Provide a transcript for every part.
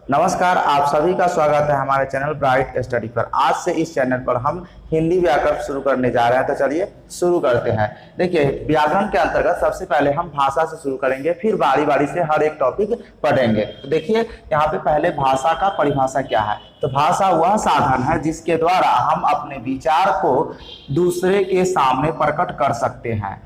नमस्कार, आप सभी का स्वागत है हमारे चैनल ब्राइट स्टडी पर। आज से इस चैनल पर हम हिंदी व्याकरण शुरू करने जा रहे हैं, तो चलिए शुरू करते हैं। देखिए, व्याकरण के अंतर्गत सबसे पहले हम भाषा से शुरू करेंगे, फिर बारी बारी से हर एक टॉपिक पढ़ेंगे। तो देखिए, यहाँ पे पहले भाषा का परिभाषा क्या है। तो भाषा वह साधन है जिसके द्वारा हम अपने विचार को दूसरे के सामने प्रकट कर सकते हैं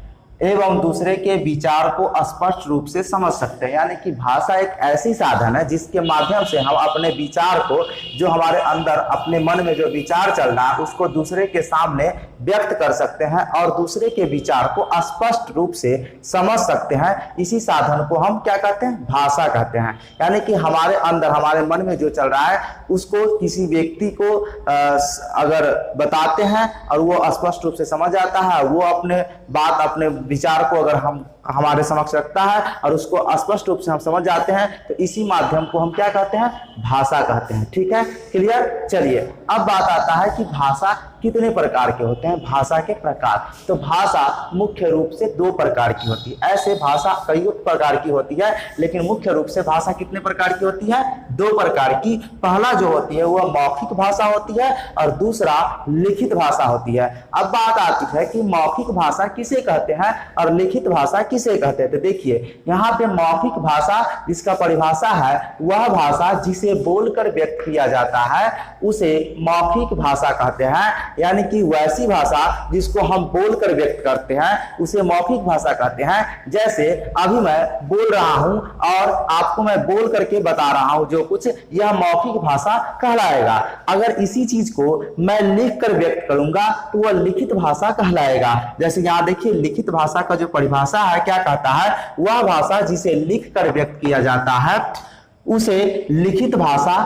एवं दूसरे के विचार को स्पष्ट रूप से समझ सकते हैं। यानी कि भाषा एक ऐसी साधन है जिसके माध्यम से हम अपने विचार को, जो हमारे अंदर अपने मन में जो विचार चल रहा है, उसको दूसरे के सामने व्यक्त कर सकते हैं और दूसरे के विचार को स्पष्ट रूप से समझ सकते हैं। इसी साधन को हम क्या कहते हैं? भाषा कहते हैं। यानी कि हमारे अंदर, हमारे मन में जो चल रहा है, उसको किसी व्यक्ति को अगर बताते हैं और वो स्पष्ट रूप से समझ आता है, वो अपने बात, अपने विचार को अगर हम हमारे समक्ष रखता है और उसको स्पष्ट रूप से हम समझ जाते हैं, तो इसी माध्यम को हम क्या कहते हैं? भाषा कहते हैं। ठीक है, क्लियर? चलिए, अब बात आता है कि भाषा कितने प्रकार के होते हैं। भाषा के प्रकार, तो भाषा मुख्य रूप से दो प्रकार की होती है। ऐसे भाषा कई प्रकार की होती है, लेकिन मुख्य रूप से भाषा कितने प्रकार की होती है? दो प्रकार की। पहला जो होती है वह मौखिक भाषा होती है और दूसरा लिखित भाषा होती है। अब बात आती है कि मौखिक भाषा किसे कहते हैं और लिखित भाषा किसे कहते हैं। तो देखिए, यहाँ पे मौखिक भाषा जिसका परिभाषा है, वह भाषा जिसे बोलकर व्यक्त किया जाता है उसे मौखिक भाषा कहते हैं। यानी कि वैसी भाषा जिसको हम बोलकर व्यक्त करते हैं उसे मौखिक भाषा कहते हैं। जैसे अभी मैं बोल रहा हूं और आपको मैं बोल करके बता रहा हूं जो कुछ, यह मौखिक भाषा कहलाएगा। अगर इसी चीज को मैं लिख कर व्यक्त करूंगा तो वह लिखित भाषा कहलाएगा। जैसे यहाँ देखिए, लिखित भाषा का जो परिभाषा है, क्या कहता है? वह भाषा जिसे लिख कर व्यक्त किया जाता है उसे लिखित भाषा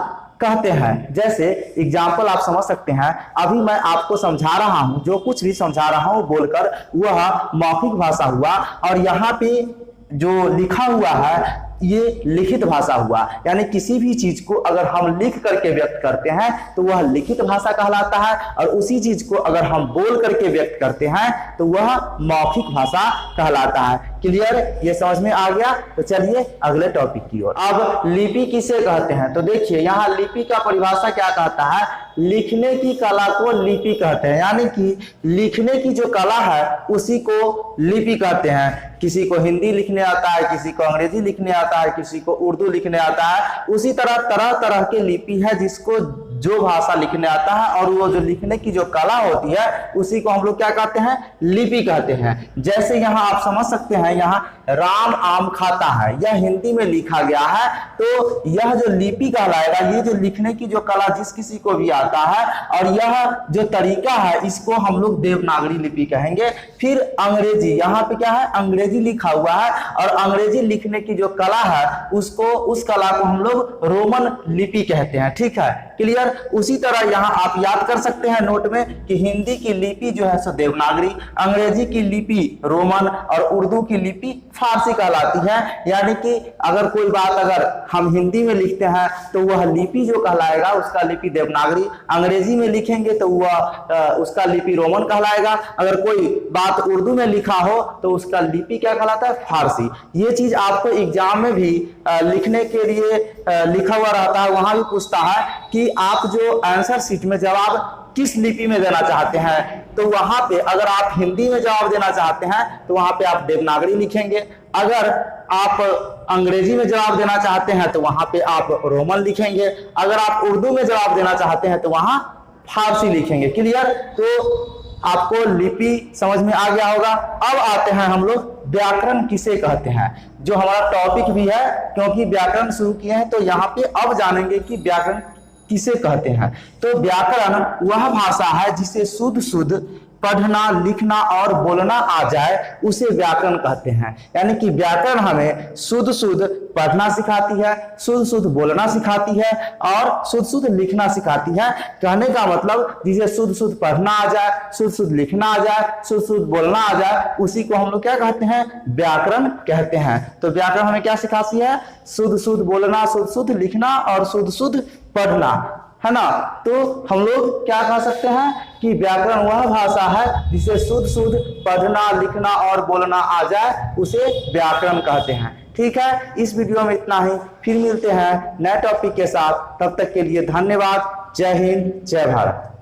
कहते हैं। जैसे एग्जाम्पल आप समझ सकते हैं, अभी मैं आपको समझा रहा हूं, जो कुछ भी समझा रहा हूं बोलकर, वह मौखिक भाषा हुआ। और यहाँ पे जो लिखा हुआ है ये लिखित भाषा हुआ। यानी किसी भी चीज को अगर हम लिख करके व्यक्त करते हैं तो वह लिखित भाषा कहलाता है, और उसी चीज को अगर हम बोल करके व्यक्त करते हैं तो वह मौखिक भाषा कहलाता है। क्लियर? ये समझ में आ गया? तो चलिए अगले टॉपिक की ओर। अब लिपि किसे कहते हैं? तो देखिए, यहाँ लिपि का परिभाषा क्या कहता है? लिखने की कला को लिपि कहते हैं। यानी कि लिखने की जो कला है उसी को लिपि कहते हैं। किसी को हिंदी लिखने आता है, किसी को अंग्रेजी लिखने आता है, किसी को उर्दू लिखने आता है। उसी तरह तरह तरह के लिपि है जिसको जो भाषा लिखने आता है, और वो जो लिखने की जो कला होती है उसी को हम लोग क्या कहते हैं? लिपि कहते हैं। जैसे यहाँ आप समझ सकते हैं, यहाँ राम आम खाता है, यह हिंदी में लिखा गया है, तो यह जो लिपि कहलाएगा। ये जो लिखने की जो कला जिस किसी को भी आता है, और यह जो तरीका है, इसको हम लोग देवनागरी लिपि कहेंगे। फिर अंग्रेजी, यहाँ पे क्या है? अंग्रेजी लिखा हुआ है, और अंग्रेजी लिखने की जो कला है उसको, उस कला को हम लोग रोमन लिपि कहते हैं। ठीक है, क्लियर? उसी तरह यहाँ आप याद कर सकते हैं नोट में कि हिंदी की लिपि जो है सो देवनागरी, अंग्रेजी की लिपि रोमन और उर्दू की लिपि फारसी कहलाती है। यानी कि अगर कोई बात अगर हम हिंदी में लिखते हैं तो वह लिपि जो कहलाएगा उसका लिपि देवनागरी, अंग्रेजी में लिखेंगे तो वह उसका लिपि रोमन कहलाएगा। अगर कोई बात उर्दू में लिखा हो तो उसका लिपि क्या कहलाता है? फारसी। ये चीज आपको एग्जाम में भी लिखने के लिए लिखा हुआ रहता है, वहां भी पूछता है कि आप जो आंसर शीट में जवाब किस लिपि में देना चाहते हैं, तो वहां पे अगर आप हिंदी में जवाब देना चाहते हैं तो वहां पे आप देवनागरी लिखेंगे। अगर आप अंग्रेजी में जवाब देना चाहते हैं तो वहां पे आप रोमन लिखेंगे। अगर आप उर्दू में जवाब देना चाहते हैं तो वहां फारसी लिखेंगे। क्लियर? तो आपको लिपि समझ में आ गया होगा। अब आते हैं हम लोग व्याकरण किसे कहते हैं, जो हमारा टॉपिक भी है, क्योंकि व्याकरण शुरू किए हैं तो यहाँ पे अब जानेंगे कि व्याकरण किसे कहते हैं। तो व्याकरण वह भाषा है जिसे शुद्ध शुद्ध पढ़ना, लिखना और बोलना आ जाए, उसे व्याकरण कहते हैं। यानी कि व्याकरण हमें शुद्ध शुद्ध पढ़ना सिखाती है, शुद्ध शुद्ध बोलना सिखाती है और शुद्ध शुद्ध लिखना सिखाती है। कहने का मतलब जिसे शुद्ध शुद्ध पढ़ना आ जाए, शुद्ध शुद्ध लिखना आ जाए, शुद्ध शुद्ध बोलना आ जाए, उसी को हम लोग क्या कहते हैं? व्याकरण कहते हैं। तो व्याकरण हमें क्या सिखाती है? शुद्ध शुद्ध बोलना, शुद्ध शुद्ध लिखना और शुद्ध शुद्ध पढ़ना। है ना। तो हम लोग क्या कह सकते हैं कि व्याकरण वह भाषा है जिसे शुद्ध शुद्ध पढ़ना लिखना और बोलना आ जाए, उसे व्याकरण कहते हैं। ठीक है, इस वीडियो में इतना ही, फिर मिलते हैं नए टॉपिक के साथ। तब तक के लिए धन्यवाद। जय हिंद, जय भारत।